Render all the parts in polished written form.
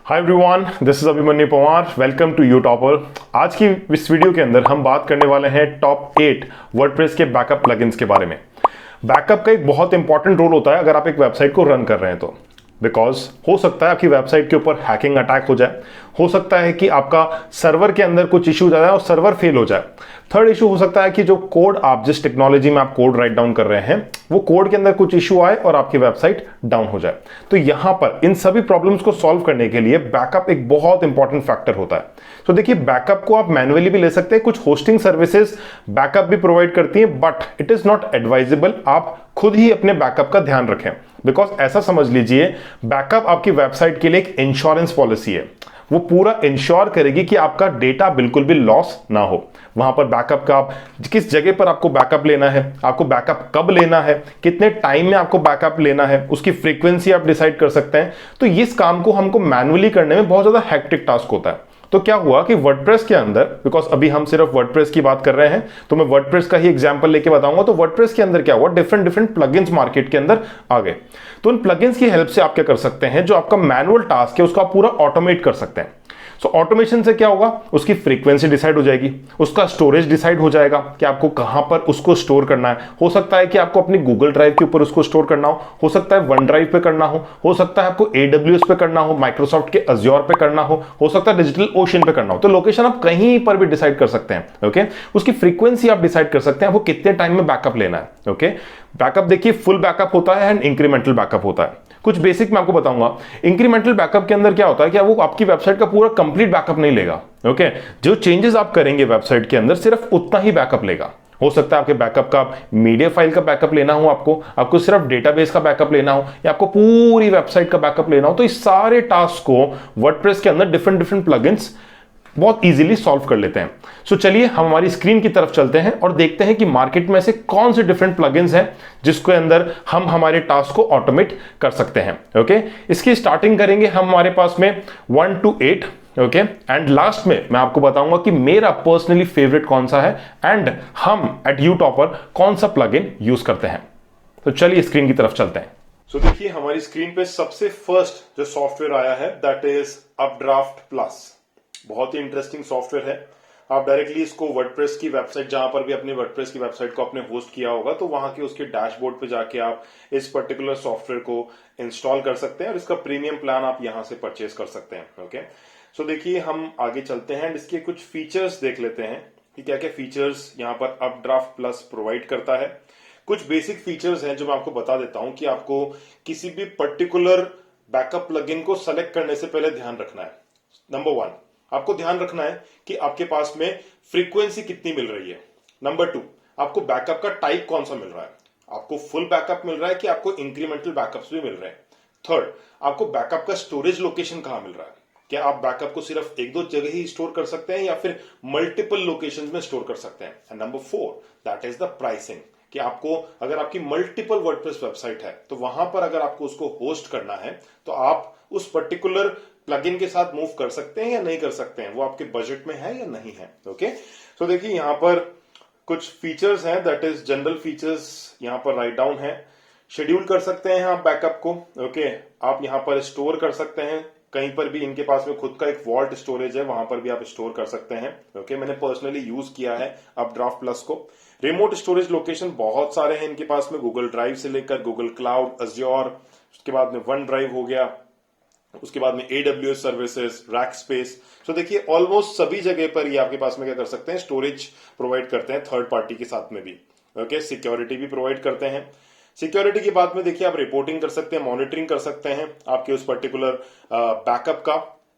Hi everyone, this is Abhimanyu Pawar. Welcome to U Topper. आज की इस वीडियो के अंदर हम बात करने वाले हैं टॉप 8 वर्डप्रेस के बैकअप प्लगइन्स के बारे में। बैकअप का एक बहुत इंपॉर्टेंट रोल होता है अगर आप एक वेबसाइट को रन कर रहे हैं तो, बिकॉज हो सकता है आपकी वेबसाइट के ऊपर हैकिंग अटैक हो जाए, हो सकता है कि आपका सर्वर के अंदर कुछ इशू आ जाए और सर्वर फेल हो जाए। थर्ड इशू हो सकता है कि जो कोड आप जिस टेक्नोलॉजी में आप कोड राइट डाउन कर रहे हैं वो कोड के अंदर कुछ इशू आए और आपकी वेबसाइट डाउन हो जाए। तो यहां पर इन सभी प्रॉब्लम्स को सॉल्व करने के लिए बैकअप एक बहुत इंपॉर्टेंट फैक्टर होता है। तो देखिए, बैकअप को आप मैन्युअली भी ले सकते हैं, कुछ होस्टिंग सर्विसेज बैकअप भी प्रोवाइड करती हैं, but it is not advisable आप खुद ही अपने बैकअप का ध्यान रखें। बिकॉज ऐसा समझ लीजिए, बैकअप आपकी वेबसाइट के लिए एक इंश्योरेंस पॉलिसी है। वो पूरा इंश्योर करेगी कि आपका डेटा बिल्कुल भी लॉस ना हो। वहां पर बैकअप का आप किस जगह पर आपको बैकअप लेना है, आपको बैकअप कब लेना है, कितने टाइम में आपको बैकअप लेना है, उसकी फ्रीक्वेंसी आप डिसाइड कर सकते हैं। तो इस काम को हमको मैन्युअली करने में बहुत ज्यादा हेक्टिक टास्क होता है। तो क्या हुआ कि वर्डप्रेस के अंदर, बिकॉज अभी हम सिर्फ वर्डप्रेस की बात कर रहे हैं तो मैं वर्डप्रेस का ही एग्जांपल लेके बताऊंगा। तो वर्डप्रेस के अंदर क्या हुआ, डिफरेंट डिफरेंट प्लगइन्स मार्केट के अंदर आ गए। तो उन प्लगइन्स की हेल्प से आप क्या कर सकते हैं, जो आपका मैनुअल टास्क है उसको आप पूरा ऑटोमेट कर सकते हैं। सो ऑटोमेशन से क्या होगा, उसकी फ्रीक्वेंसी डिसाइड हो जाएगी, उसका स्टोरेज डिसाइड हो जाएगा कि आपको कहां पर उसको स्टोर करना है। हो सकता है कि आपको अपनी गूगल ड्राइव के ऊपर उसको स्टोर करना हो सकता है वन ड्राइव पे करना हो सकता है आपको AWS पे करना हो, माइक्रोसॉफ्ट के अज्योर पे करना हो सकता है डिजिटल ओशन पे करना हो। तो लोकेशन आप कहीं पर भी डिसाइड कर सकते हैं। ओके, उसकी फ्रीक्वेंसी आप डिसाइड कर सकते हैं, वो कितने टाइम में बैकअप लेना है। ओके, बैकअप देखिए, फुल बैकअप होता है एंड इंक्रीमेंटल बैकअप होता है। कुछ बेसिक मैं आपको बताऊंगा। इंक्रीमेंटल बैकअप के अंदर क्या होता है कि वो आपकी वेबसाइट का पूरा कंप्लीट बैकअप नहीं लेगा। ओके, जो चेंजेस आप करेंगे वेबसाइट के अंदर सिर्फ उतना ही बैकअप लेगा। हो सकता है आपके बैकअप का मीडिया फाइल का बैकअप लेना हो, आपको सिर्फ डेटाबेस का बैकअप लेना हो, या आपको पूरी वेबसाइट का बैकअप लेना हो। तो इस सारे टास्क को वर्डप्रेस के अंदर डिफरेंट डिफरेंट प्लगइन्स बहुत इजीली सॉल्व कर लेते हैं। सो चलिए हम हमारी स्क्रीन की तरफ चलते हैं और देखते हैं कि मार्केट में से कौन से डिफरेंट प्लगइन्स हैं जिसके अंदर हम हमारे टास्क को ऑटोमेट कर सकते हैं। ओके, इसकी स्टार्टिंग करेंगे हम हमारे पास में 1 to 8। ओके, एंड लास्ट में मैं आपको बताऊंगा कि मेरा पर्सनली फेवरेट कौन सा है एंड हम एट यू टॉपर कौन सा प्लगइन यूज करते हैं। तो चलिए स्क्रीन की तरफ चलते हैं। सो देखिए, हमारी स्क्रीन पे सबसे फर्स्ट जो सॉफ्टवेयर आया है दैट इज अपड्राफ्ट प्लस। बहुत ही इंटरेस्टिंग सॉफ्टवेयर है। आप डायरेक्टली इसको वर्डप्रेस की वेबसाइट, जहां पर भी अपने वर्डप्रेस की वेबसाइट को आपने होस्ट किया होगा, तो वहां के उसके डैशबोर्ड पे जाके आप इस पर्टिकुलर सॉफ्टवेयर को इंस्टॉल कर सकते हैं और इसका प्रीमियम प्लान आप यहां से परचेज कर सकते हैं। ओके, सो देखिए हम आगे चलते हैं, इसके कुछ फीचर्स देख लेते हैं कि क्या क्या फीचर्स यहां पर अपड्राफ्ट प्लस प्रोवाइड करता है। कुछ बेसिक फीचर्स हैं जो मैं आपको बता देता हूं कि आपको किसी भी पर्टिकुलर बैकअप प्लगइन को सेलेक्ट करने से पहले ध्यान रखना है। नंबर 1, आपको ध्यान रखना है कि आपके पास में फ्रीक्वेंसी कितनी मिल रही है। नंबर 2, आपको बैकअप का टाइप कौन सा मिल रहा है, आपको फुल बैकअप मिल रहा है कि आपको इंक्रीमेंटल बैकअप्स भी मिल रहे हैं। थर्ड, आपको बैकअप का स्टोरेज लोकेशन कहां मिल रहा है, क्या आप बैकअप को सिर्फ एक दो जगह ही स्टोर कर सकते हैं या फिर मल्टीपल लोकेशंस में स्टोर कर सकते हैं। And number 4, that is the pricing, कि आपको अगर आपकी मल्टीपल वर्डप्रेस वेबसाइट है तो वहां पर अगर आपको उसको होस्ट करना है तो आप उस पर्टिकुलर प्लगइन के साथ मूव कर सकते हैं या नहीं कर सकते हैं, वो आपके बजट में है या नहीं है। ओके, तो देखिए यहां पर कुछ फीचर्स हैं, दैट इज जनरल फीचर्स यहां पर राइट डाउन है। शेड्यूल कर सकते हैं आप बैकअप को। ओके, आप यहां पर स्टोर कर सकते हैं, कहीं पर भी इनके पास में खुद का एक वॉल्ट स्टोरेज है, वहां पर भी आप स्टोर कर सकते हैं। ओके, मैंने पर्सनली यूज किया है अपड्राफ्ट प्लस को। रिमोट स्टोरेज लोकेशन बहुत सारे हैं इनके पास में, गूगल ड्राइव से लेकर गूगल क्लाउड, अज्योर, उसके बाद में वन ड्राइव हो गया, उसके बाद में AWS सर्विसेज, रैक स्पेस। तो देखिए ऑलमोस्ट सभी जगह पर ये आपके पास में क्या कर सकते हैं, स्टोरेज प्रोवाइड करते हैं थर्ड पार्टी के साथ में भी। ओके, सिक्योरिटी भी प्रोवाइड करते हैं। सिक्योरिटी की बात में देखिए आप रिपोर्टिंग कर सकते हैं, मॉनिटरिंग कर सकते हैं आपके उस पर्टिकुलर बैकअप का।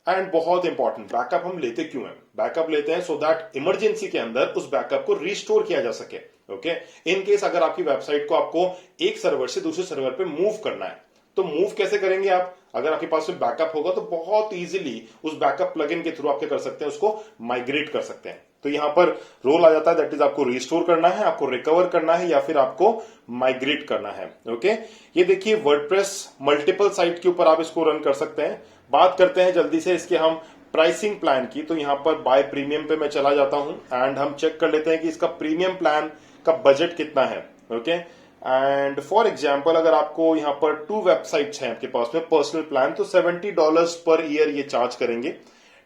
एंड बहुत इंपॉर्टेंट, बैकअप हम लेते क्यों हैं, बैकअप लेते हैं सो दैट इमरजेंसी के अंदर उस बैकअप को रिस्टोर किया जा सके। ओके, इन केस अगर आपकी वेबसाइट को आपको एक सर्वर से दूसरे सर्वर पे मूव करना है तो मूव कैसे करेंगे आप, अगर आपके पास में बैकअप होगा तो बहुत इजीली उस बैकअप प्लगइन के थ्रू आप क्या कर सकते हैं, उसको माइग्रेट कर सकते हैं। तो यहां पर रोल आ जाता है, दैट इज आपको रिस्टोर करना है, आपको रिकवर करना है या फिर आपको माइग्रेट करना है। ओके, ये देखिए वर्डप्रेस मल्टीपल साइट के ऊपर आप इसको रन कर सकते हैं। बात करते हैं जल्दी से इसके हम प्राइसिंग प्लान की। तो यहां पर बाय प्रीमियम पे मैं चला जाता हूं एंड हम चेक कर लेते हैं कि इसका प्रीमियम प्लान का बजट कितना है। ओके, एंड फॉर एग्जाम्पल अगर आपको यहाँ पर 2 वेबसाइट्स हैं आपके पास में पर्सनल प्लान, तो $70 पर ईयर ये चार्ज करेंगे।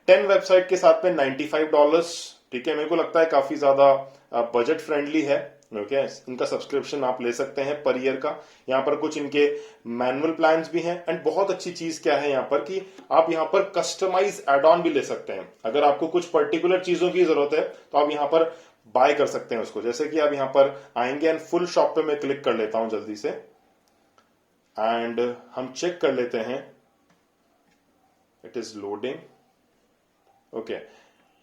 10 वेबसाइट के साथ में $95। ठीक है, मेरे को लगता है काफी ज्यादा बजट फ्रेंडली है। ओके, इनका सब्सक्रिप्शन आप ले सकते हैं पर ईयर का। यहाँ पर कुछ इनके मैनुअल प्लान्स भी हैं। एंड बहुत अच्छी चीज क्या है यहाँ पर कि आप यहाँ पर कस्टमाइज एड ऑन भी ले सकते हैं। अगर आपको कुछ पर्टिकुलर चीजों की जरूरत है तो आप यहाँ पर बाय कर सकते हैं उसको। जैसे कि आप यहाँ पर आएंगे एंड फुल शॉप पे मैं क्लिक कर लेता हूं जल्दी से, एंड हम चेक कर लेते हैं। It is loading. ओके,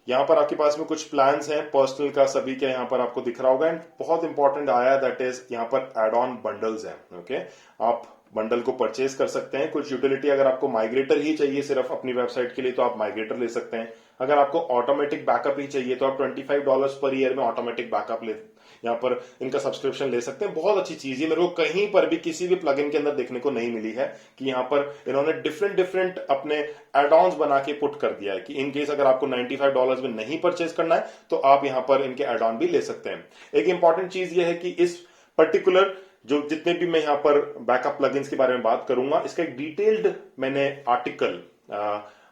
यहां पर आपके पास में कुछ प्लान्स हैं पर्सनल का, सभी के यहां पर आपको दिख रहा होगा। एंड बहुत इंपॉर्टेंट आया, दैट इज यहां पर एड ऑन बंडल्स हैं। ओके, आप बंडल को परचेज कर सकते हैं। कुछ यूटिलिटी अगर आपको माइग्रेटर ही चाहिए सिर्फ अपनी वेबसाइट के लिए तो आप माइग्रेटर ले सकते हैं। अगर आपको ऑटोमेटिक बैकअप ही चाहिए तो आप $25 पर ईयर में ऑटोमेटिक बैकअप ले यहाँ पर इनका सब्सक्रिप्शन ले सकते हैं। बहुत अच्छी चीज है, मेरे को कहीं पर भी किसी भी प्लगइन के अंदर देखने को नहीं मिली है कि यहाँ पर इन्होंने डिफरेंट अपने एड ऑन्स बना के पुट कर दिया है कि इन केस अगर आपको $95 में नहीं परचेज करना है तो आप यहाँ पर इनके एड ऑन भी ले सकते हैं। एक इंपॉर्टेंट चीज ये है कि इस पर्टिकुलर जो जितने भी मैं यहाँ पर बैकअप प्लगइन्स के बारे में बात करूंगा, इसका एक डिटेल्ड मैंने आर्टिकल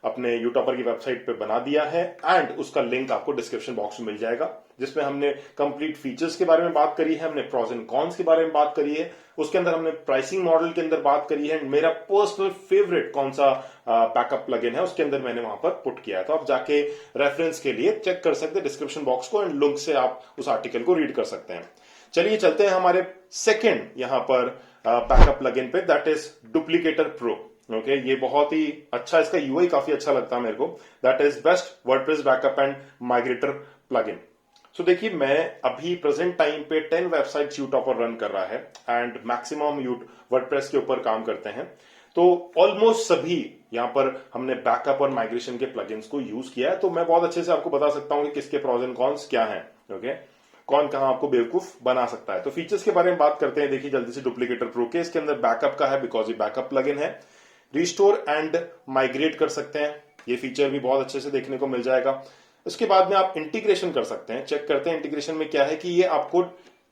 अपने यूटॉपर की वेबसाइट पे बना दिया है। एंड उसका लिंक आपको डिस्क्रिप्शन बॉक्स में मिल जाएगा, जिसमें हमने कंप्लीट फीचर्स के बारे में बात करी है, हमने प्रॉस एंड कॉन्स के बारे में बात करी है, उसके अंदर हमने प्राइसिंग मॉडल के अंदर बात करी है। मेरा पर्सनल फेवरेट कौन सा बैकअप प्लगइन है उसके अंदर मैंने वहां पर पुट किया है। तो आप जाके रेफरेंस के लिए चेक कर सकते हैं डिस्क्रिप्शन बॉक्स को, एंड लिंक से आप उस आर्टिकल को रीड कर सकते हैं। चलिए चलते हैं हमारे सेकेंड यहां पर बैकअप प्लगइन पे, that is Duplicator pro. Okay, ये बहुत ही अच्छा, इसका यूआई काफी अच्छा लगता है मेरे को। That is best WordPress backup and migrator plugin. So देखिए, मैं अभी प्रेजेंट टाइम पे 10 वेबसाइट्स यूटॉपर रन कर रहा है एंड मैक्सिमम वर्डप्रेस के ऊपर काम करते हैं। तो ऑलमोस्ट सभी यहां पर हमने बैकअप और माइग्रेशन के प्लगइन्स को यूज किया है। तो मैं बहुत अच्छे से आपको बता सकता हूं कि किसके प्रॉस एंड कॉन्स क्या हैं। ओके, कौन कहां आपको बेवकूफ बना सकता है। तो फीचर्स के बारे में बात करते हैं। देखिए जल्दी से, डुप्लीकेटर प्रो के इसके अंदर बैकअप का है बिकॉज ये बैकअप प्लगइन है। रिस्टोर एंड माइग्रेट कर सकते हैं, ये फीचर भी बहुत अच्छे से देखने को मिल जाएगा। उसके बाद में आप इंटीग्रेशन कर सकते हैं। चेक करते हैं इंटीग्रेशन में क्या है कि ये आपको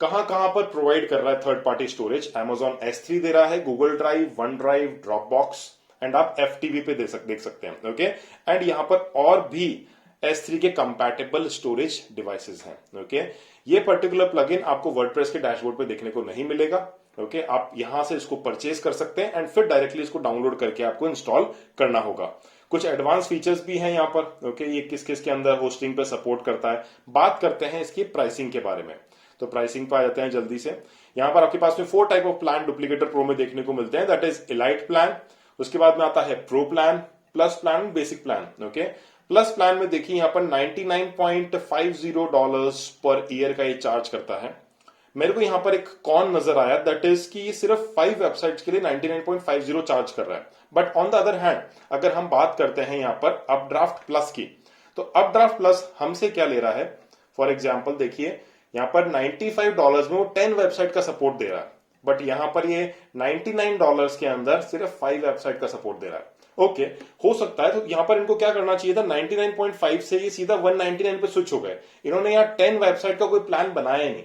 कहां कहां पर प्रोवाइड कर रहा है third party storage. Amazon S3 दे रहा है, Google drive, one drive, Dropbox, and आप FTP पे देख सकते हैं। ओके, एंड यहां पर और भी S3 के कंपैटिबल स्टोरेज डिवाइसेस हैं। ओके, ये पर्टिकुलर प्लगइन आपको वर्डप्रेस के डैशबोर्ड पे देखने को नहीं मिलेगा। ओके, आप यहां से इसको परचेज कर सकते हैं एंड फिर डायरेक्टली इसको डाउनलोड करके आपको इंस्टॉल करना होगा। कुछ एडवांस फीचर्स भी हैं यहाँ पर। ओके, ये किस किस के अंदर होस्टिंग पे सपोर्ट करता है। बात करते हैं इसकी प्राइसिंग के बारे में। तो प्राइसिंग पे आ जाते हैं जल्दी से। यहाँ पर आपके पास में 4 type of plan Duplicator pro में देखने को मिलते हैं, दैट इज इलाइट प्लान, उसके बाद में आता है pro plan, plus plan, basic plan. Okay, plus plan में देखिए यहाँ पर $99.50 पर ईयर का ये चार्ज करता है। मेरे को यहां पर एक कॉन नजर आया, दैट इज कि ये सिर्फ 5 वेबसाइट्स के लिए 99.50 चार्ज कर रहा है। But on the other hand अगर हम बात करते हैं यहां पर अपड्राफ्ट प्लस की, तो अपड्राफ्ट प्लस हमसे क्या ले रहा है। फॉर एग्जाम्पल देखिए, यहां पर $95 में वो 10 वेबसाइट का सपोर्ट दे रहा है, बट यहां पर ये $99 के अंदर सिर्फ 5 वेबसाइट का सपोर्ट दे रहा है। ओके, हो सकता है तो यहां पर इनको क्या करना चाहिए था, 99.5 से ये सीधा 199 पे स्विच हो गए। इन्होंने यहाँ 10 वेबसाइट का कोई प्लान बनाया ही नहीं।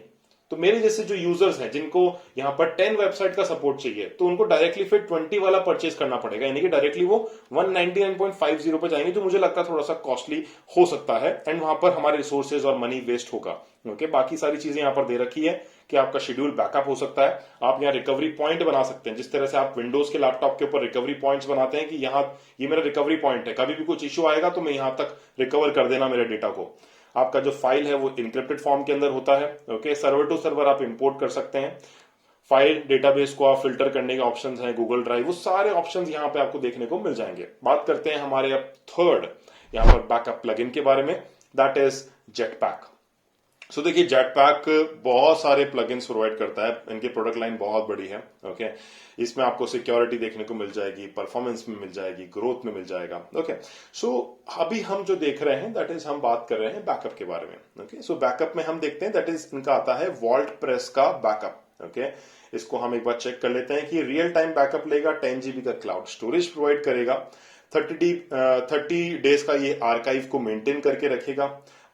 तो मेरे जैसे जो यूजर्स हैं जिनको यहां पर 10 वेबसाइट का सपोर्ट चाहिए, तो उनको डायरेक्टली फिर 20 वाला परचेज करना पड़ेगा, यानी कि डायरेक्टली वो 199.50 पे जाएंगे, जो मुझे लगता है थोड़ा सा कॉस्टली हो सकता है एंड वहां पर हमारे रिसोर्सेज और मनी वेस्ट होगा। ओके, बाकी सारी चीजें यहां पर दे रखी है कि आपका शेड्यूल बैकअप हो सकता है। आप यहाँ रिकवरी पॉइंट बना सकते हैं, जिस तरह से आप विंडोज के लैपटॉप के ऊपर रिकवरी पॉइंट्स बनाते हैं कि यहाँ ये मेरा रिकवरी पॉइंट है, कभी भी कुछ इश्यू आएगा तो मैं यहां तक रिकवर कर देना मेरे डेटा को। आपका जो फाइल है वो इनक्रिप्टेड फॉर्म के अंदर होता है। ओके, सर्वर टू सर्वर आप इंपोर्ट कर सकते हैं। फाइल डेटाबेस को आप फिल्टर करने के ऑप्शंस हैं, गूगल ड्राइव, वो सारे ऑप्शंस यहां पे आपको देखने को मिल जाएंगे। बात करते हैं हमारे अब थर्ड यहां पर बैकअप प्लगइन के बारे में, दैट इज जेटपैक। सो देखिए, जेटपैक बहुत सारे प्लगइन्स प्रोवाइड करता है, इनकी प्रोडक्ट लाइन बहुत बड़ी है। ओके, इसमें आपको सिक्योरिटी देखने को मिल जाएगी, परफॉर्मेंस में मिल जाएगी, ग्रोथ में मिल जाएगा। ओके, सो अभी हम जो देख रहे हैं दैट इज हम बात कर रहे हैं बैकअप के बारे में। ओके, सो बैकअप में हम देखते हैं दैट इज इनका आता है वॉल्ट प्रेस का बैकअप। ओके, इसको हम एक बार चेक कर लेते हैं कि रियल टाइम बैकअप लेगा, 10 GB का क्लाउड स्टोरेज प्रोवाइड करेगा, 30 डेज का ये आर्काइव को मेंटेन करके रखेगा।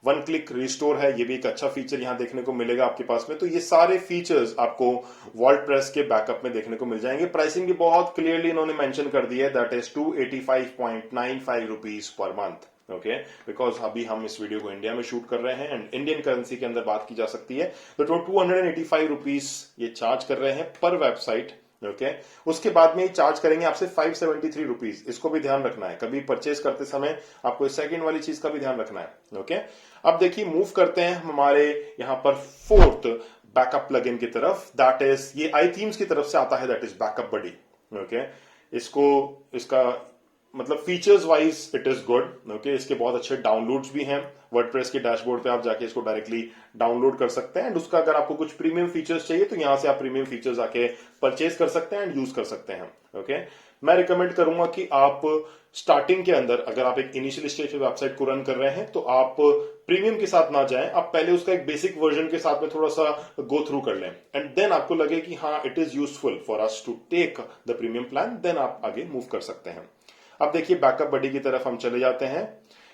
वन क्लिक रिस्टोर है, ये भी एक अच्छा फीचर यहाँ देखने को मिलेगा आपके पास में। तो ये सारे फीचर्स आपको वर्डप्रेस के बैकअप में देखने को मिल जाएंगे। प्राइसिंग भी बहुत क्लियरली इन्होंने मेंशन कर दी है, that is 285.95 rupees per month. Okay, because अभी हम इस वीडियो को इंडिया में शूट कर रहे हैं एंड इंडियन करेंसी के अंदर बात की जा सकती है, तो 285 रुपीज ये चार्ज कर रहे हैं पर वेबसाइट। ओके, उसके बाद में ये चार्ज करेंगे आपसे 573 रुपीज। इसको भी ध्यान रखना है, कभी परचेज करते समय आपको इस सेकंड वाली चीज का भी ध्यान रखना है। ओके, अब देखिए मूव करते हैं हमारे यहाँ पर फोर्थ बैकअप प्लगइन की तरफ, दैट इज ये iThemes की तरफ से आता है, that is BackupBuddy. Okay, इसका मतलब features wise it is good. Okay, इसके बहुत अच्छे डाउनलोड्स भी हैं, वर्डप्रेस के डैशबोर्ड पे आप जाके इसको डायरेक्टली डाउनलोड कर सकते हैं एंड उसका अगर आपको कुछ प्रीमियम फीचर्स चाहिए तो यहां से आप प्रीमियम फीचर्स आके परचेज कर सकते हैं एंड यूज कर सकते हैं। ओके, मैं रिकमेंड करूंगा कि आप स्टार्टिंग के अंदर अगर आप एक इनिशियल स्टेज पे वेबसाइट को रन कर रहे हैं तो आप प्रीमियम के साथ ना जाएं, आप पहले उसका एक बेसिक वर्जन के साथ में थोड़ा सा गो थ्रू कर लें एंड देन आपको लगे कि हाँ it is useful for us to take the premium plan, then आप आगे मूव कर सकते हैं। अब देखिए बैकअप बडी की तरफ हम चले जाते हैं।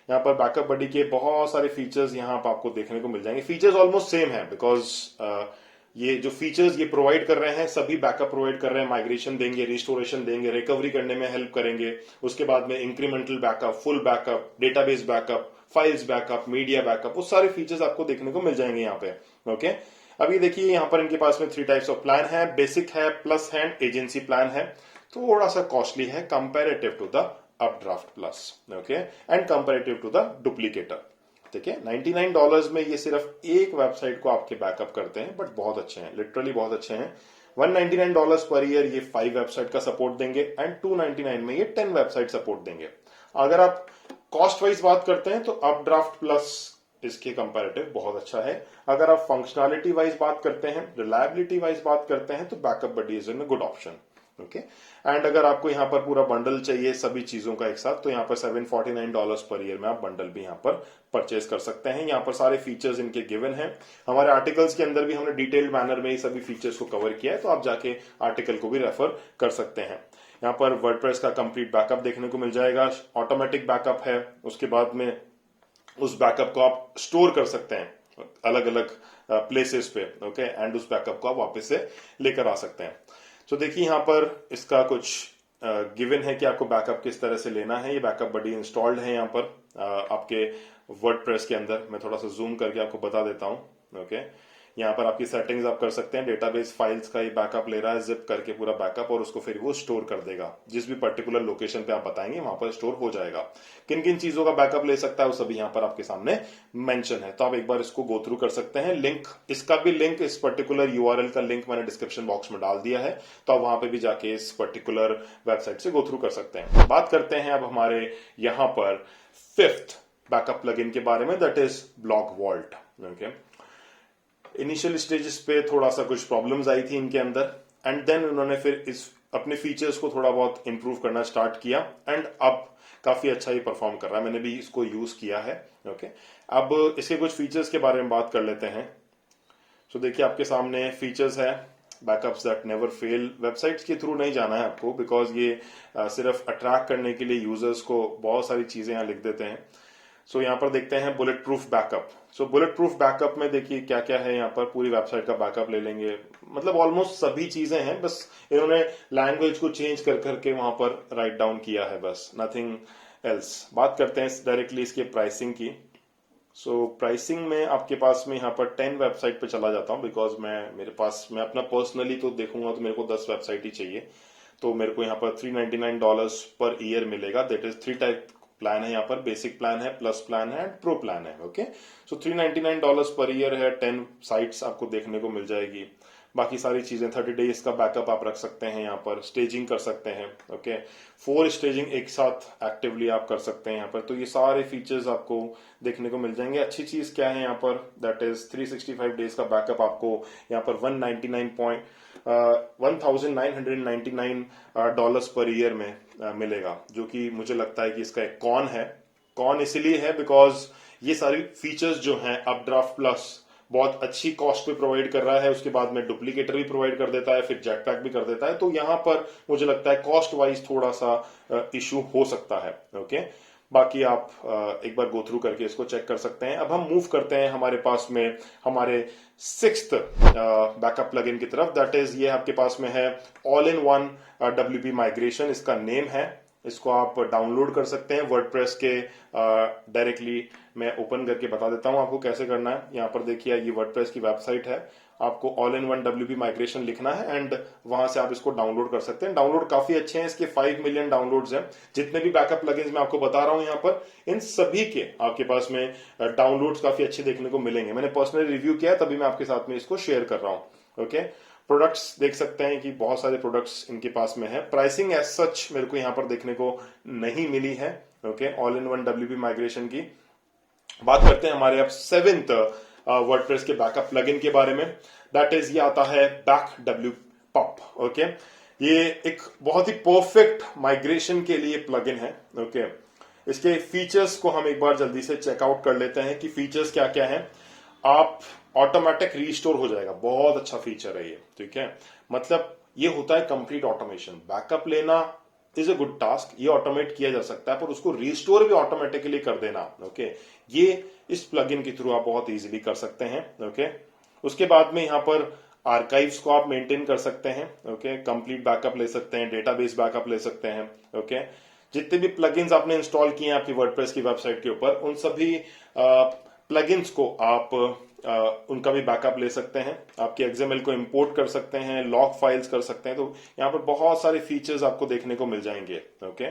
यहाँ पर बैकअप बडी के बहुत सारे फीचर्स यहाँ पर आपको देखने को मिल जाएंगे। फीचर्स ऑलमोस्ट सेम है बिकॉज ये जो फीचर्स ये प्रोवाइड कर रहे हैं सभी बैकअप प्रोवाइड कर रहे हैं, माइग्रेशन देंगे, रिस्टोरेशन देंगे, रिकवरी करने में हेल्प करेंगे, उसके बाद में incremental backup, full backup, database backup, files backup, media backup, वो सारे फीचर्स आपको देखने को मिल जाएंगे यहाँ पे। ओके, अभी देखिए यहाँ पर इनके पास में 3 टाइप्स ऑफ प्लान है, बेसिक है, प्लस है, एजेंसी प्लान है। थोड़ा सा कॉस्टली है comparative to the UpdraftPlus, okay, and comparative to the Duplicator. ठीक है, $99 में ये सिर्फ एक वेबसाइट को आपके बैकअप करते हैं, बट बहुत अच्छे हैं, लिटरली बहुत अच्छे हैं। $199 पर ईयर ये 5 वेबसाइट का सपोर्ट देंगे एंड $299 में ये 10 वेबसाइट सपोर्ट देंगे। अगर आप कॉस्ट वाइज बात करते हैं तो अपड्राफ्ट प्लस इसके कंपैरेटिव बहुत अच्छा है। अगर आप फंक्शनैलिटी वाइज बात करते हैं, रिलायबिलिटी वाइज बात करते हैं तो backup body is a good option. Okay, and अगर आपको यहाँ पर पूरा बंडल चाहिए सभी चीजों का एक साथ तो यहाँ पर $749 पर ईयर में आप बंडल भी यहाँ पर परचेज कर सकते हैं। यहाँ पर सारे फीचर्स इनके गिवन हैं, हमारे आर्टिकल्स के अंदर भी हमने डिटेल्ड मैनर में ही सभी फीचर्स को कवर किया है, तो आप जाके आर्टिकल को भी रेफर कर सकते हैं। यहाँ पर वर्डप्रेस का कंप्लीट बैकअप देखने को मिल जाएगा, ऑटोमेटिक बैकअप है, उसके बाद में उस बैकअप को आप स्टोर कर सकते हैं अलग अलग प्लेसेस पे। ओके, एंड उस बैकअप को आप वापस से लेकर आ सकते हैं। तो देखिए यहाँ पर इसका कुछ गिवन है कि आपको बैकअप किस तरह से लेना है। ये बैकअप बडी इंस्टॉल्ड है यहाँ पर आपके वर्डप्रेस के अंदर। मैं थोड़ा सा जूम करके आपको बता देता हूँ। ओके, यहाँ पर आपकी सेटिंग्स आप कर सकते हैं, डेटाबेस फाइल्स का ये बैकअप ले रहा है, जिप करके पूरा बैकअप, और उसको फिर वो स्टोर कर देगा जिस भी पर्टिकुलर लोकेशन पे आप बताएंगे वहां पर स्टोर हो जाएगा। किन किन चीजों का बैकअप ले सकता है वो सभी यहाँ पर आपके सामने मेंशन है, तो आप एक बार इसको गो थ्रू कर सकते हैं। लिंक, इसका भी लिंक, इस पर्टिकुलर यूआरएल का लिंक मैंने डिस्क्रिप्शन बॉक्स में डाल दिया है, तो आप वहां पे भी जाके इस पर्टिकुलर वेबसाइट से गो थ्रू कर सकते हैं। बात करते हैं अब हमारे यहाँ पर 5th बैकअप प्लगइन के बारे में, that is BlogVault. Okay, initial stages पे थोड़ा सा कुछ प्रॉब्लम्स आई थी इनके अंदर एंड देन उन्होंने फिर इस अपने फीचर्स को थोड़ा बहुत इंप्रूव करना स्टार्ट किया एंड अब काफी अच्छा ही परफॉर्म कर रहा है। मैंने भी इसको यूज किया है। ओके, अब इसके कुछ फीचर्स के बारे में बात कर लेते हैं। सो देखिए आपके सामने फीचर्स है, backups that never fail. Websites के थ्रू नहीं जाना है आपको बिकॉज ये सिर्फ अट्रैक्ट करने के लिए यूजर्स को बहुत सारी चीजें यहाँ लिख देते हैं। सो यहाँ पर देखते हैं bullet proof backup. So bullet proof backup में देखिए क्या क्या है, यहाँ पर पूरी वेबसाइट का बैकअप ले लेंगे, मतलब ऑलमोस्ट सभी चीजें हैं, बस इन्होंने लैंग्वेज को चेंज कर करके वहां पर राइट डाउन किया है, बस नथिंग एल्स। बात करते हैं डायरेक्टली इसके प्राइसिंग की। सो प्राइसिंग में आपके पास में यहाँ पर 10 वेबसाइट पे चला जाता हूँ बिकॉज मैं अपना पर्सनली तो देखूंगा तो मेरे को 10 वेबसाइट ही चाहिए, तो मेरे को यहाँ पर $399 पर ईयर मिलेगा। दैट इज 3 टाइप प्लान है यहाँ पर, बेसिक प्लान है, प्लस प्लान है, प्रो प्लान है। ओके, सो $399 पर ईयर है, 10 साइट्स आपको देखने को मिल जाएगी, बाकी सारी चीजें 30 डेज का बैकअप आप रख सकते हैं, यहाँ पर स्टेजिंग कर सकते हैं। ओके, 4 स्टेजिंग एक साथ एक्टिवली आप कर सकते हैं यहाँ पर, तो ये सारे फीचर्स आपको देखने को मिल जाएंगे। अच्छी चीज क्या है यहाँ पर, दैट इज 365 डेज का बैकअप आपको यहाँ पर $1,999 पर ईयर में मिलेगा, जो कि मुझे लगता है कि इसका एक कॉन है। कॉन इसलिए है बिकॉज ये सारी फीचर्स जो हैं अपड्राफ्ट प्लस बहुत अच्छी कॉस्ट पे प्रोवाइड कर रहा है, उसके बाद में डुप्लीकेटर भी प्रोवाइड कर देता है, फिर जेटपैक भी कर देता है, तो यहाँ पर मुझे लगता है कॉस्ट वाइज थोड़ा सा इशू हो सकता है। ओके, बाकी आप एक बार गो थ्रू करके इसको चेक कर सकते हैं। अब हम मूव करते हैं हमारे पास में हमारे 6th बैकअप प्लगइन की तरफ। दैट इज ये आपके पास में है all in one WP migration, इसका नेम है। इसको आप डाउनलोड कर सकते हैं वर्डप्रेस के डायरेक्टली। मैं ओपन करके बता देता हूं आपको कैसे करना है। यहाँ पर देखिए ये वर्डप्रेस की वेबसाइट है, आपको all in one WP migration लिखना है एंड वहां से आप इसको डाउनलोड कर सकते हैं। डाउनलोड काफी अच्छे हैं, इसके 5 मिलियन डाउनलोड्स हैं। जितने भी बैकअप प्लगइन्स मैं आपको बता रहा हूं यहाँ पर, इन सभी के आपके पास में डाउनलोड्स काफी अच्छे देखने को मिलेंगे। मैंने पर्सनली रिव्यू किया है, तभी मैं आपके साथ में इसको शेयर कर रहा हूं। ओके, प्रोडक्ट्स देख सकते हैं कि बहुत सारे प्रोडक्ट्स इनके पास में है। प्राइसिंग एज सच मेरे को यहाँ पर देखने को नहीं मिली है। Okay, all in one WP migration की बात करते हैं हमारे अब 7th वर्डप्रेस के बैकअप प्लगइन के बारे में। दैट इज ये आता है BackWPup। ओके, ये एक बहुत ही परफेक्ट माइग्रेशन के लिए प्लगइन है। ओके, इसके फीचर्स को हम एक बार जल्दी से चेकआउट कर लेते हैं कि फीचर्स क्या क्या हैं। आप ऑटोमेटिक रीस्टोर हो जाएगा, बहुत अच्छा फीचर है ये। ठीक है, मतलब ये होता है कंप्लीट ऑटोमेशन। बैकअप लेना इज अ गुड टास्क, ये ऑटोमेट किया जा सकता है, पर उसको रिस्टोर भी ऑटोमेटिकली कर देना। ओके, ये इस प्लगइन के थ्रू आप बहुत इजीली कर सकते हैं। ओके, उसके बाद में यहाँ पर आर्काइव्स को आप मेंटेन कर सकते हैं। ओके, कंप्लीट बैकअप ले सकते हैं, डेटाबेस बैकअप ले सकते हैं। ओके, जितने भी प्लगइन्स आपने इंस्टॉल किए हैं आपकी वर्डप्रेस की वेबसाइट के ऊपर, उन सभी प्लगइन्स को आप उनका भी बैकअप ले सकते हैं। आपके XML को इंपोर्ट कर सकते हैं, लॉग फाइल्स कर सकते हैं। तो यहाँ पर बहुत सारे फीचर्स आपको देखने को मिल जाएंगे। ओके,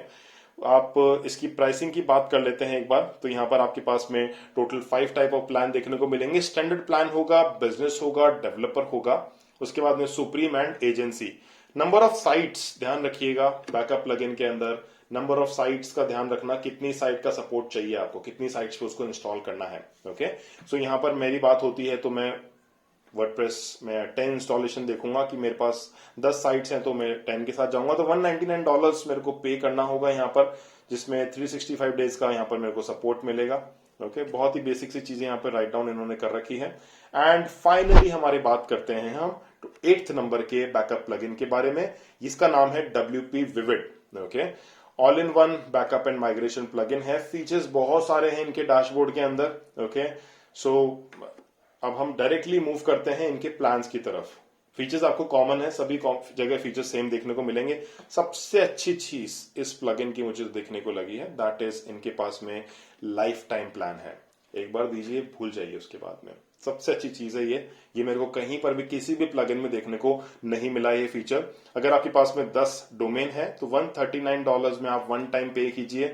आप इसकी प्राइसिंग की बात कर लेते हैं एक बार। तो यहाँ पर आपके पास में टोटल 5 टाइप ऑफ प्लान देखने को मिलेंगे। स्टैंडर्ड प्लान होगा, बिजनेस होगा, डेवलपर होगा, उसके बाद में supreme and agency. Number of sites ध्यान रखिएगा बैकअप प्लगइन के अंदर। नंबर ऑफ साइट्स का ध्यान रखना, कितनी साइट का सपोर्ट चाहिए आपको, कितनी साइट्स पे उसको इंस्टॉल करना है। ओके, सो यहाँ पर मेरी बात होती है तो मैं वर्डप्रेस में 10 इंस्टॉलेशन देखूंगा कि मेरे पास 10 साइट्स हैं, तो मैं 10 के साथ जाऊंगा। तो $199 मेरे को पे करना होगा यहाँ पर, जिसमें 365 डेज का यहाँ पर मेरे को सपोर्ट मिलेगा। ओके, बहुत ही बेसिक सी चीजें यहाँ पर राइट डाउन इन्होंने कर रखी है। एंड फाइनली हमारी बात करते हैं हम 8th नंबर के बैकअप प्लगइन के बारे में। इसका नाम है WP Vivid। Okay, all in one backup and migration plugin है। फीचर्स बहुत सारे हैं इनके डैशबोर्ड के अंदर। ओके, सो अब हम डायरेक्टली मूव करते हैं इनके प्लान्स की तरफ। फीचर्स आपको कॉमन है, सभी जगह फीचर्स सेम देखने को मिलेंगे। सबसे अच्छी चीज इस प्लगइन की मुझे देखने को लगी है, दैट इज इनके पास में लाइफ टाइम प्लान है। एक बार दीजिए, भूल जाइए उसके बाद में। सबसे अच्छी चीज है ये मेरे को कहीं पर भी किसी भी प्लगइन में देखने को नहीं मिला ये फीचर। अगर आपके पास में 10 डोमेन है तो $139 में आप 1 टाइम पे कीजिए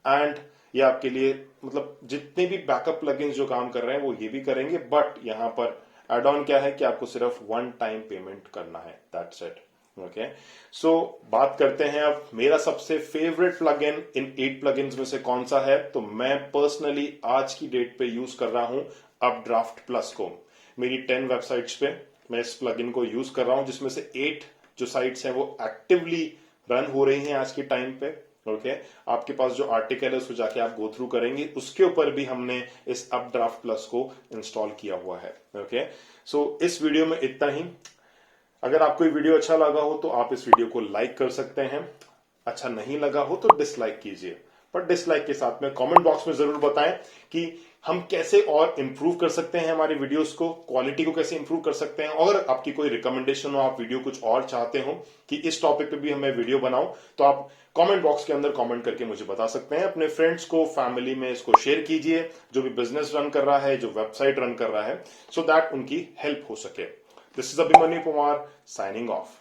एंड ये आपके लिए, मतलब जितने भी बैकअप प्लगइन्स जो काम कर रहे हैं वो ये भी करेंगे। बट यहाँ पर एड ऑन क्या है कि आपको सिर्फ 1 टाइम पेमेंट करना है, दैट्स इट। ओके, सो बात करते हैं अब मेरा सबसे फेवरेट प्लगइन इन 8 प्लगइन्स में से कौन सा है। तो मैं पर्सनली आज की डेट पे यूज कर रहा हूं अपड्राफ्ट प्लस को। मेरी 10 वेबसाइट्स पे मैं इस प्लगइन को यूज कर रहा हूं, जिसमें से 8 जो साइट्स हैं वो एक्टिवली रन हो रही हैं आज के टाइम पे। ओके, आपके पास जो आर्टिकल है उसको जाके आप गो थ्रू करेंगे, उसके ऊपर भी हमने इस अपड्राफ्ट प्लस को इंस्टॉल किया हुआ है। ओके, सो इस वीडियो में इतना ही। अगर आपको ये वीडियो अच्छा लगा हो तो आप इस वीडियो को लाइक कर सकते हैं, अच्छा नहीं लगा हो तो डिसलाइक कीजिए। पर डिसलाइक के साथ में कमेंट बॉक्स में जरूर बताएं कि हम कैसे और इंप्रूव कर सकते हैं हमारी वीडियोस को, क्वालिटी को कैसे इंप्रूव कर सकते हैं। और आपकी कोई रिकमेंडेशन हो, आप वीडियो कुछ और चाहते हो कि इस टॉपिक पे भी हमें वीडियो बनाओ, तो आप कमेंट बॉक्स के अंदर कमेंट करके मुझे बता सकते हैं। अपने फ्रेंड्स को, फैमिली में इसको शेयर कीजिए, जो भी बिजनेस रन कर रहा है, जो वेबसाइट रन कर रहा है, सो दैट उनकी हेल्प हो सके। This is Abhimanyu Kumar signing off.